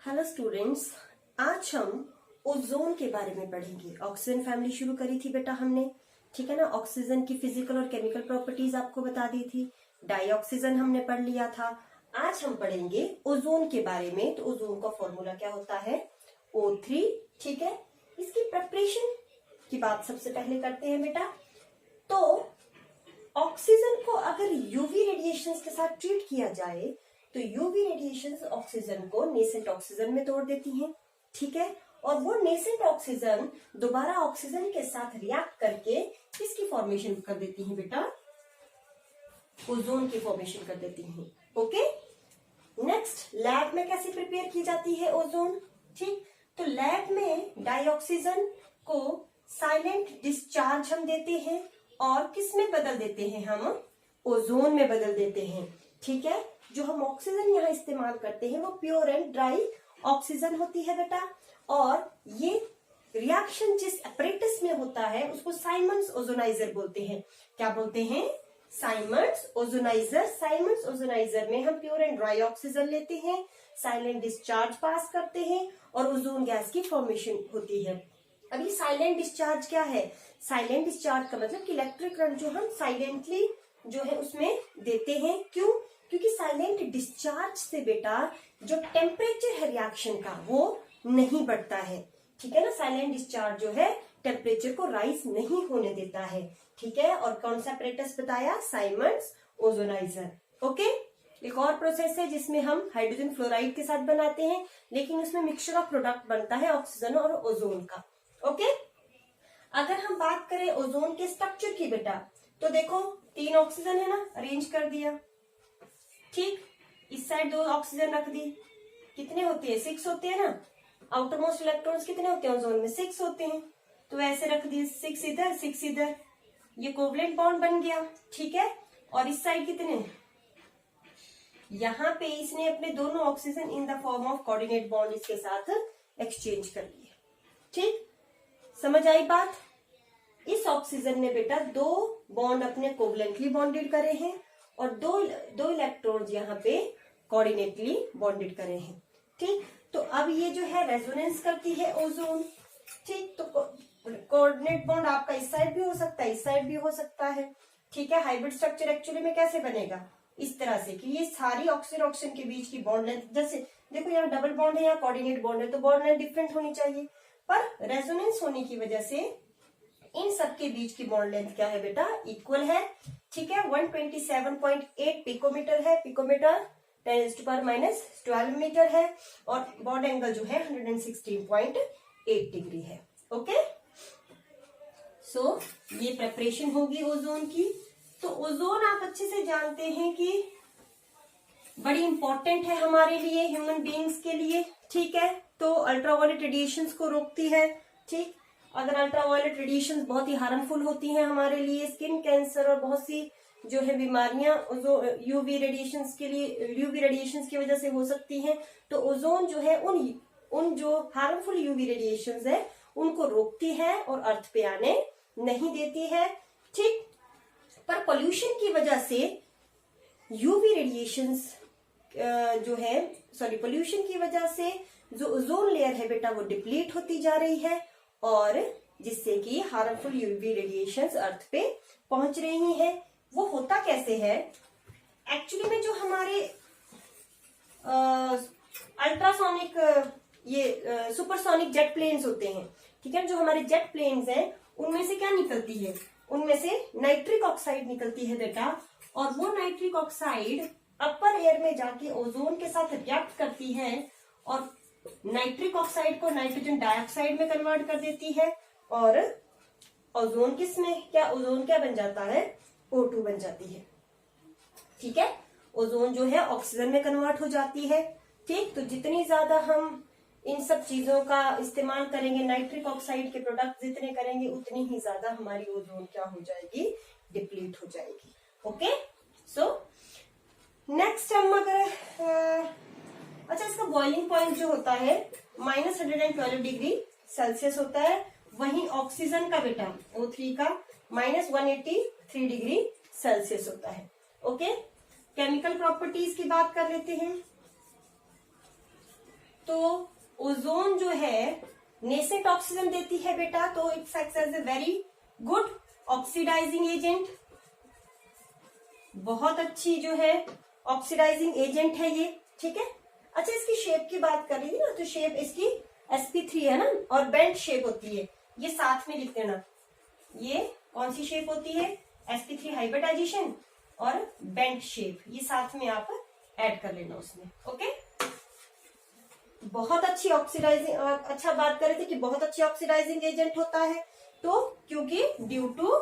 Hello students, आज हम ozone के बारे में पढ़ेंगे। ऑक्सीजन फैमिली शुरू करी थी बेटा हमने, ठीक है ना। ऑक्सीजन की फिजिकल और केमिकल प्रॉपर्टीज आपको बता दी थी। डाइऑक्सीजन हमने पढ़ लिया था। आज हम पढ़ेंगे ओजोन के बारे में। तो ओजोन का फॉर्मूला क्या होता है? O3, ठीक है। इसकी प्रिपरेशन की बात सबसे पहले करते हैं बेटा। तो ऑक्सीजन को अगर यूवी रेडिएशन के साथ ट्रीट किया जाए तो यूवी रेडिएशंस ऑक्सीजन को नेसेंट ऑक्सीजन में तोड़ देती हैं, ठीक है। और वो नेसेंट ऑक्सीजन दोबारा ऑक्सीजन के साथ रिएक्ट करके किसकी फॉर्मेशन कर देती हैं बेटा? ओजोन की फॉर्मेशन कर देती हैं। ओके, नेक्स्ट लैब में कैसे प्रिपेयर की जाती है ओजोन? ठीक, तो लैब में डाइऑक्सीजन को साइलेंट डिस्चार्ज हम देते हैं और किस में बदल देते हैं? हम ओजोन में बदल देते हैं, ठीक है। जो हम ऑक्सीजन यहाँ इस्तेमाल करते हैं वो प्योर एंड ड्राई ऑक्सीजन होती है बेटा। और ये रिएक्शन जिस अपरेटस में होता है उसको साइमंड्स ओजोनाइजर बोलते हैं। क्या बोलते हैं? Symonds ozoniser. साइमंड्स ओजोनाइजर में हम प्योर एंड ड्राई ऑक्सीजन लेते हैं, साइलेंट डिस्चार्ज पास करते हैं और ओजोन गैस की फॉर्मेशन होती है। अभी साइलेंट डिस्चार्ज क्या है? साइलेंट डिस्चार्ज का मतलब कि इलेक्ट्रिक करंट जो हम साइलेंटली जो है उसमें देते हैं। क्यों? क्योंकि साइलेंट डिस्चार्ज से बेटा जो टेम्परेचर है रिएक्शन का वो नहीं बढ़ता है, ठीक है ना। साइलेंट डिस्चार्ज जो है टेम्परेचर को राइज नहीं होने देता है, ठीक है। और कौन सा अपरेटस बताया? Symonds ozoniser. ओके, एक और प्रोसेस है जिसमें हम हाइड्रोजन फ्लोराइड के साथ बनाते हैं, लेकिन उसमें मिक्सचर ऑफ प्रोडक्ट बनता है ऑक्सीजन और ओजोन का। ओके, अगर हम बात करें ओजोन के स्ट्रक्चर की बेटा, तो देखो 3 ऑक्सीजन है ना, अरेंज कर दिया, ठीक। इस साइड 2 ऑक्सीजन रख दी। कितने होते हैं? 6 होते हैं ना। आउटर मोस्ट इलेक्ट्रॉन्स कितने होते हैं ओजोन में? 6 होते हैं। तो ऐसे रख दिए, 6 इधर 6 इधर, ये कोवलेंट बॉन्ड बन गया, ठीक है। और इस साइड कितने? यहाँ पे इसने अपने दोनों oxygen in the form of coordinate bond इसके साथ एक्सचेंज कर लिए, ठीक। समझ आई बात? इस ऑक्सीजन ने बेटा 2 बॉन्ड अपने कोवलेंटली बॉन्डेड करे हैं और दो इलेक्ट्रॉन्स यहाँ पे कोऑर्डिनेटली बॉन्डेड करे हैं, ठीक। तो अब ये जो है रेजोनेंस करती है ओजोन, ठीक। तो कोऑर्डिनेट बॉन्ड आपका इस साइड भी हो सकता है, इस साइड भी हो सकता है, ठीक है। हाइब्रिड स्ट्रक्चर एक्चुअली में कैसे बनेगा? इस तरह से कि ये सारी ऑक्सीजन ऑक्सीजन के बीच की बॉन्ड लेंथ, जैसे देखो यहाँ डबल बॉन्ड है, यहाँ कोऑर्डिनेट बॉन्ड है, तो बॉन्ड लेंथ डिफरेंट होनी चाहिए, पर रेजोनेंस होने की वजह से इन सब के बीच की बॉन्ड लेंथ क्या है बेटा? इक्वल है, ठीक है। 127.8 पिकोमीटर है। पिकोमीटर 10⁻⁻12 मीटर है और बॉन्ड एंगल जो है 116.8 डिग्री है। ओके, सो ये प्रिपरेशन होगी ओजोन की। तो ओजोन आप अच्छे से जानते हैं कि बड़ी इंपॉर्टेंट है हमारे लिए, ह्यूमन बीइंग्स के लिए, ठीक है। तो अल्ट्रावायलेट रेडिएशंस को रोकती है, ठीक। अगर अल्ट्रावायलेट रेडिएशंस बहुत ही हार्मफुल होती हैं हमारे लिए, स्किन कैंसर और बहुत सी जो है बीमारियां यूवी रेडिएशंस के लिए, यूवी रेडिएशंस की वजह से हो सकती हैं। तो ओजोन जो है उन जो हार्मफुल यूवी रेडिएशंस है उनको रोकती है और अर्थ पे आने नहीं देती है, ठीक। पर पोल्यूशन की वजह से यूवी रेडिएशंस जो है, पोल्यूशन की वजह से जो ओजोन लेयर है बेटा वो डिप्लीट होती जा रही है और जिससे कि हार्मफुल यूवी रेडिएशंस अर्थ पे पहुंच रही हैं। वो होता कैसे है? एक्चुअली में जो हमारे अल्ट्रासोनिक ये सुपरसोनिक जेट प्लेन्स होते हैं, ठीक है, जो हमारे जेट प्लेन्स हैं उनमें से क्या निकलती है? उनमें से नाइट्रिक ऑक्साइड निकलती है बेटा। और वो नाइट्रिक ऑक्साइड अपर एयर में जाके ओजोन के साथ रिएक्ट करती है और नाइट्रिक ऑक्साइड को नाइट्रोजन डाइऑक्साइड में कन्वर्ट कर देती है और ओजोन ओजोन क्या बन जाता है? O2 बन जाती है, ठीक है। ओजोन जो है ऑक्सीजन में कन्वर्ट हो जाती है, ठीक। तो जितनी ज्यादा हम इन सब चीजों का इस्तेमाल करेंगे, नाइट्रिक ऑक्साइड के प्रोडक्ट जितने करेंगे उतनी ही ज्यादा हमारी ओजोन क्या हो जाएगी? डिप्लीट हो जाएगी। ओके, सो नेक्स्ट हम अगर अच्छा, इसका बॉइलिंग पॉइंट जो होता है -112 डिग्री सेल्सियस होता है। वहीं ऑक्सीजन का बेटा O3 का -183 डिग्री सेल्सियस होता है। ओके, केमिकल प्रॉपर्टीज की बात कर लेते हैं। तो ओजोन जो है नेसेंट ऑक्सीजन देती है बेटा, तो its acts as a very good oxidising agent, बहुत अच्छी जो है ऑक्सीडाइजिंग एजेंट है ये, ठीक है। अच्छा, इसकी शेप की बात कर रही थी ना, तो शेप इसकी sp3 है ना, और बेंट शेप होती है, ये साथ में लिख देना। ये कौन सी शेप होती है? sp3 हाइब्रिडाइजेशन और बेंट शेप, ये साथ में आप ऐड कर लेना उसमें, ओके। बहुत अच्छी ऑक्सीडाइजिंग, अच्छा बात कर रहे थे कि बहुत अच्छी ऑक्सीडाइजिंग एजेंट होता है, तो क्योंकि ड्यू टू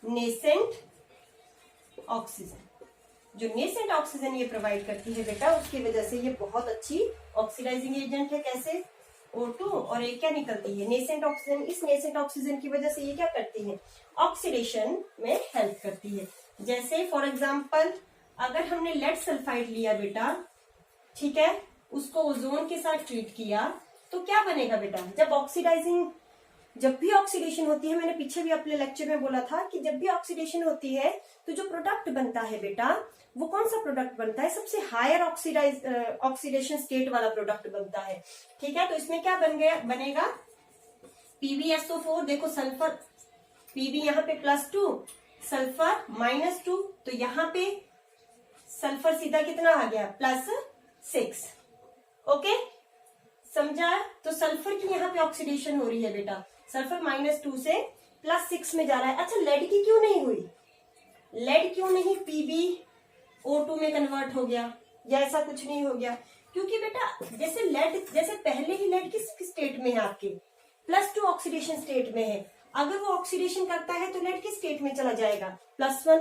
नेसेंट ऑक्सीजन, जो नेसेंट ऑक्सीजन ये प्रोवाइड करती है बेटा, उसकी वजह से ये बहुत अच्छी ऑक्सीडाइजिंग एजेंट है। कैसे? O2 और ये क्या निकलती है? Nascent oxygen. इस नेसेंट ऑक्सीजन की वजह से ये क्या करती है? ऑक्सीडेशन में हेल्प करती है। जैसे फॉर एग्जाम्पल अगर हमने लेड सल्फाइड लिया बेटा, ठीक है, उसको ओजोन के साथ ट्रीट किया, तो क्या बनेगा बेटा? जब भी ऑक्सीडेशन होती है, मैंने पीछे भी अपने लेक्चर में बोला था कि जब भी ऑक्सीडेशन होती है तो जो प्रोडक्ट बनता है बेटा, वो कौन सा प्रोडक्ट बनता है? सबसे हायर ऑक्सीडेशन स्टेट वाला प्रोडक्ट बनता है, ठीक है। तो इसमें क्या बनेगा? PbSO4, देखो सल्फर, Pb यहाँ पे +2, सल्फर -2, तो यहाँ पे सल्फर सीधा कितना आ गया? +6, ओके, समझा? तो सल्फर की यहाँ पे ऑक्सीडेशन हो रही है बेटा, सल्फर -2 से +6 में जा रहा है। अच्छा, लेड की क्यों नहीं हुई? लेड क्यों नहीं PbO2 में कन्वर्ट हो गया, या ऐसा कुछ नहीं हो गया? क्योंकि बेटा जैसे पहले ही लेड किस स्टेट में है आपके? +2 ऑक्सीडेशन स्टेट में है। अगर वो ऑक्सीडेशन करता है तो लेड किस स्टेट में चला जाएगा? +1।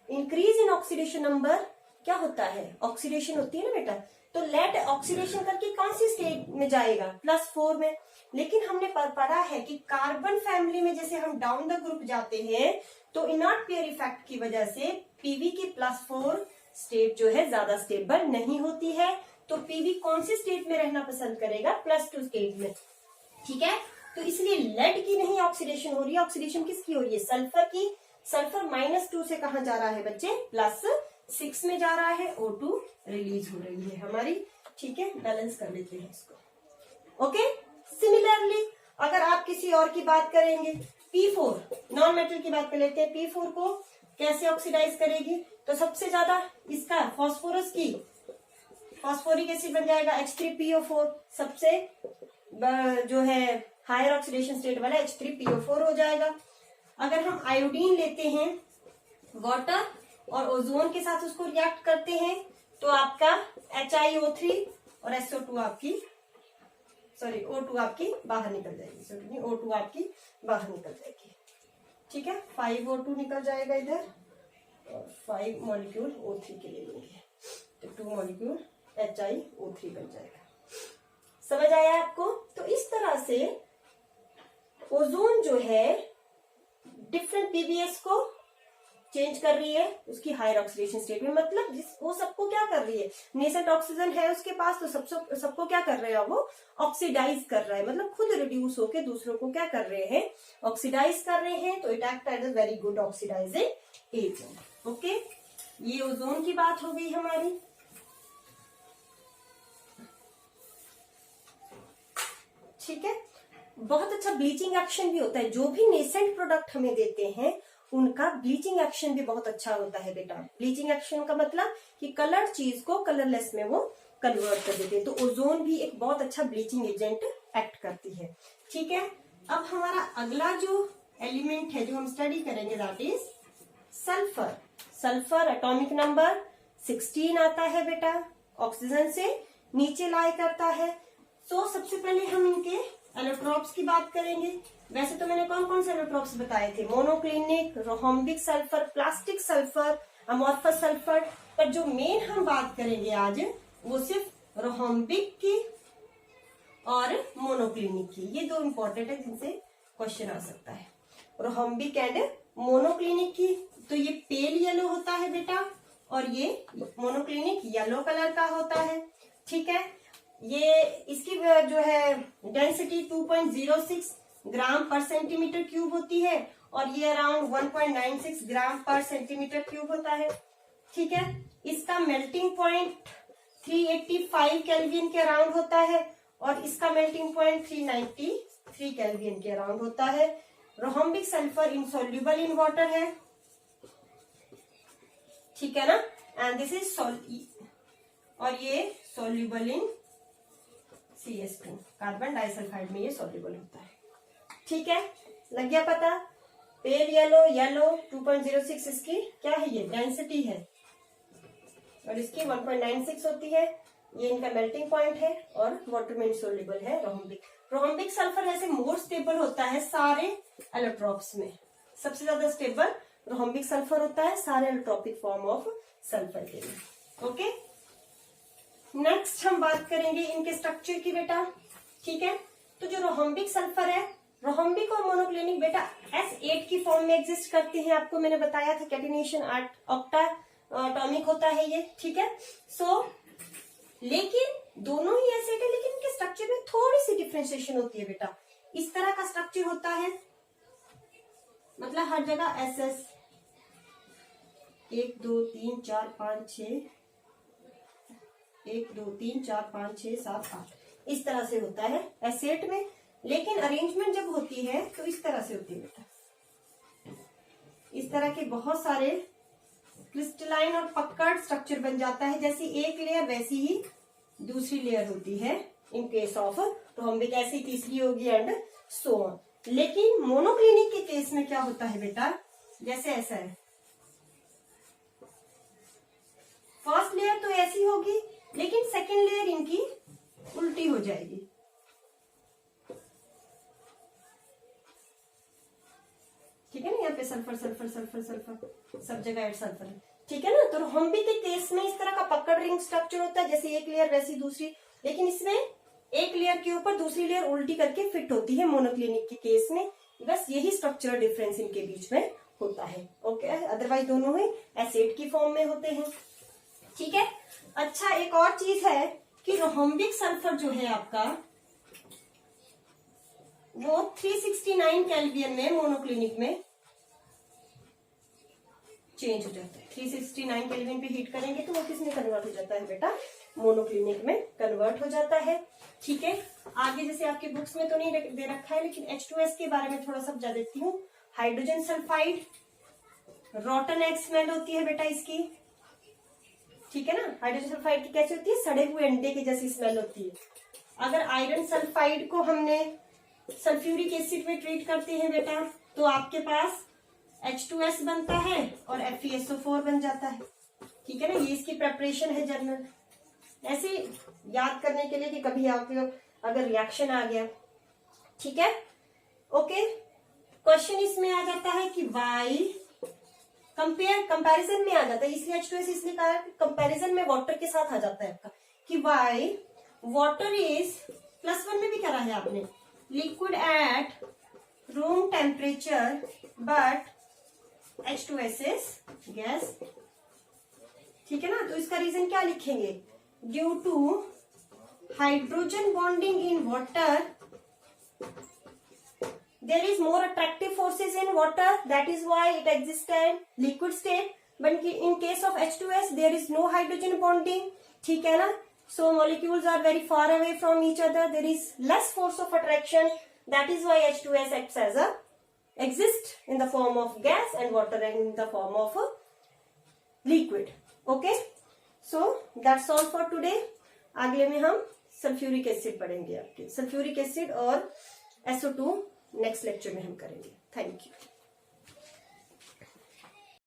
इंक्रीज इन ऑक्सीडेशन नंबर क्या होता है? ऑक्सीडेशन होती है ना बेटा, तो लेड ऑक्सीडेशन करके कौन सी स्टेट में जाएगा? +4 में। लेकिन हमने पढ़ा है कि कार्बन फैमिली में जैसे हम डाउन द ग्रुप जाते हैं, तो इनर्ट पेयर इफेक्ट की वजह से Pb की +4 स्टेट जो है ज्यादा स्टेबल नहीं होती है। तो Pb कौन सी स्टेट में रहना पसंद करेगा? +2 स्टेट में, ठीक है। तो इसलिए लेड की नहीं ऑक्सीडेशन हो रही है, ऑक्सीडेशन किसकी हो रही है? सल्फर की। सल्फर -2 से कहा जा रहा है बच्चे? +6 में जा रहा है, O2 रिलीज हो रही है हमारी, ठीक है। बैलेंस कर लेते हैं इसको, ओके। सिमिलरली अगर आप किसी और की बात करेंगे, P4 नॉन मेटल की बात कर लेते हैं, P4 को कैसे ऑक्सीडाइज करेगी? तो सबसे ज्यादा इसका फास्फोरस की फास्फोरिक एसिड बन जाएगा H3PO4, सबसे जो है हायर ऑक्सीडेशन स्टेट वाला H3PO4 हो जाएगा। अगर हम आयोडीन लेते हैं, वाटर और ओजोन के साथ उसको रिएक्ट करते हैं, तो आपका HiO3 और SO2 आपकी O2 आपकी बाहर निकल जाएगी, O2 आपकी बाहर निकल जाएगी, ठीक है। 5 O2 निकल जाएगा इधर, और 5 मॉलिक्यूल O3 के ले लेंगे, तो 2 मॉलिक्यूल HiO3 बन जाएगा। समझ आया आपको? तो इस तरह से ओजोन जो है डिफरेंट पीबीएस को चेंज कर रही है उसकी हायर ऑक्सीडेशन स्टेट में, मतलब वो सबको क्या कर रही है? नेसेंट ऑक्सीजन है उसके पास, तो सबको क्या कर रहे हैं? वो ऑक्सीडाइज कर रहा है, मतलब खुद रिड्यूस होके दूसरों को क्या कर रहे हैं? ऑक्सीडाइज कर रहे हैं। तो it act as a very good oxidising agent, okay. ये ओजोन की बात हो गई हमारी। ठीक है, बहुत अच्छा ब्लीचिंग एक्शन भी होता है। जो भी नेसेंट प्रोडक्ट हमें देते हैं उनका ब्लीचिंग एक्शन भी बहुत अच्छा होता है बेटा। ब्लीचिंग एक्शन का मतलब कि कलर्ड चीज को कलरलेस में वो कन्वर्ट कर देते हैं। तो ओजोन भी एक बहुत अच्छा ब्लीचिंग एजेंट एक्ट करती है, ठीक है। अब हमारा अगला जो एलिमेंट है जो हम स्टडी करेंगे that is sulphur. Sulphur atomic number 16 आता है बेटा, ऑक्सीजन से नीचे लाई करता है। तो सबसे पहले हम इनके एलोट्रॉप्स की बात करेंगे। वैसे तो मैंने कौन कौन से एलोट्रॉप्स बताए थे? Monoclinic, rhombic sulphur, plastic sulphur, amorphous sulphur. पर जो मेन हम बात करेंगे आज वो सिर्फ रोहम्बिक की और मोनोक्लिनिक की। ये दो इंपॉर्टेंट है जिनसे क्वेश्चन आ सकता है, रोहम्बिक एंड मोनोक्लिनिक की। तो ये पेल येलो होता है बेटा और ये मोनोक्लिनिक येलो कलर का होता है, ठीक है। ये इसकी जो है डेंसिटी 2.06 ग्राम पर सेंटीमीटर क्यूब होती है और ये अराउंड 1.96 ग्राम पर सेंटीमीटर क्यूब होता है, ठीक है। इसका मेल्टिंग पॉइंट 385 केल्विन के अराउंड होता है और इसका मेल्टिंग पॉइंट 393 केल्विन के अराउंड होता है। रोहम्बिक सल्फर इनसॉल्युबल इन वाटर है, ठीक है ना, एंड दिस इज और ये soluble in CH2, carbon disulphide में ये सॉल्युबल होता है, ठीक है, लग गया पता। पेल येलो 2.06 इसकी क्या है, ये डेंसिटी है और इसकी 1.96 होती है, ये इनका मेल्टिंग पॉइंट है और वाटर में इंसॉल्युबल है रोहम्बिक सल्फर वैसे मोर स्टेबल होता है सारे एलोट्रॉप्स में, सबसे ज्यादा स्टेबल रोहम्बिक सल्फर होता है सारे एलोट्रॉपिक फॉर्म ऑफ सल्फर के लिए। ओके, नेक्स्ट हम बात करेंगे इनके स्ट्रक्चर की बेटा, ठीक है। तो जो रोहम्बिक सल्फर है, रोहम्बिक और मोनोक्लिनिक बेटा S8 की फॉर्म में एग्जिस्ट करते हैं, आपको मैंने बताया था कैटिनेशन ऑक्टा एटॉमिक होता है ये, ठीक है। सो लेकिन दोनों ही S8 है, लेकिन इनके स्ट्रक्चर में थोड़ी सी डिफ्रेंशिएशन होती है बेटा। इस तरह का स्ट्रक्चर होता है, मतलब हर जगह SS 1 2 3 4 5 6 1 2 3 4 5 6 7 8 इस तरह से होता है S8 में, लेकिन अरेंजमेंट जब होती है तो इस तरह से होती है बेटा। इस तरह के बहुत सारे क्रिस्टलाइन और पक्कड़ स्ट्रक्चर बन जाता है, जैसी एक लेयर वैसी ही दूसरी लेयर होती है इन केस ऑफ रोहम्बिक, ऐसी तीसरी होगी एंड सो ऑन। लेकिन मोनोक्लिनिक के केस में क्या होता है बेटा, जैसे ऐसा है, फर्स्ट लेयर तो ऐसी होगी लेकिन सेकेंड लेयर इनकी उल्टी हो जाएगी, ठीक है ना। यहाँ पे सल्फर सल्फर सल्फर सल्फर सब जगह ऐड सल्फर है, ठीक है ना। तो रोहम्बिक के केस में इस तरह का पकड़ रिंग स्ट्रक्चर होता है, जैसे एक लेयर वैसी दूसरी, लेकिन इसमें एक लेयर के ऊपर दूसरी लेयर उल्टी करके फिट होती है मोनोक्लिनिक के केस में, बस यही स्ट्रक्चरल डिफरेंस इनके बीच में होता है। ओके, अदरवाइज दोनों ही S8 की फॉर्म में होते हैं, ठीक है। अच्छा, एक और चीज है कि रोहम्बिक सल्फर जो है आपका वो 369 केल्विन में मोनोक्लिनिक में चेंज हो जाता है। 369 केल्विन पे हीट करेंगे तो वो किस में कन्वर्ट हो जाता है बेटा, मोनोक्लिनिक में कन्वर्ट हो जाता है, ठीक है। आगे जैसे आपकी बुक्स में तो नहीं दे रखा है, लेकिन H2S के बारे में थोड़ा समझा देती हूँ। हाइड्रोजन सल्फाइड, रॉटन एग स्मेल होती है बेटा इसकी, ठीक है ना। हाइड्रोजन सल्फाइड की कैसी होती है, सड़े हुए अंडे की जैसी स्मेल होती है। अगर आयरन सल्फाइड को हमने सल्फ्यूरिक एसिड में ट्रीट करते हैं बेटा, तो आपके पास H2S बनता है और FeSO4 बन जाता है, ठीक है ना। ये इसकी प्रेपरेशन है जर्नल, ऐसे याद करने के लिए कि कभी आपको अगर रिएक्शन आ गया, ठीक है। ओके, क्वेश्चन इसमें आ जाता है कि वाई कंपैरिजन में आ जाता है, इसलिए H2S इसलिए कहा है कंपैरिजन में वाटर के साथ आ जाता है आपका, कि वाई वाटर इज +1 में भी करा है आपने, liquid at room temperature but H2S is gas, ठीक है ना। तो इसका रीजन क्या लिखेंगे, due to hydrogen bonding in water there is more attractive forces in water, that is why it exists in liquid state, but in case of H2S there is no hydrogen bonding, ठीक है ना। So molecules are very far away from each other, there is less force of attraction, that is why H2S acts as a exist in the form of gas and water in the form of a liquid। Okay, so that's all for today। अगले में हम sulphuric acid पढ़ेंगे, आपके sulphuric acid और SO2 next lecture में हम करेंगे। Thank you.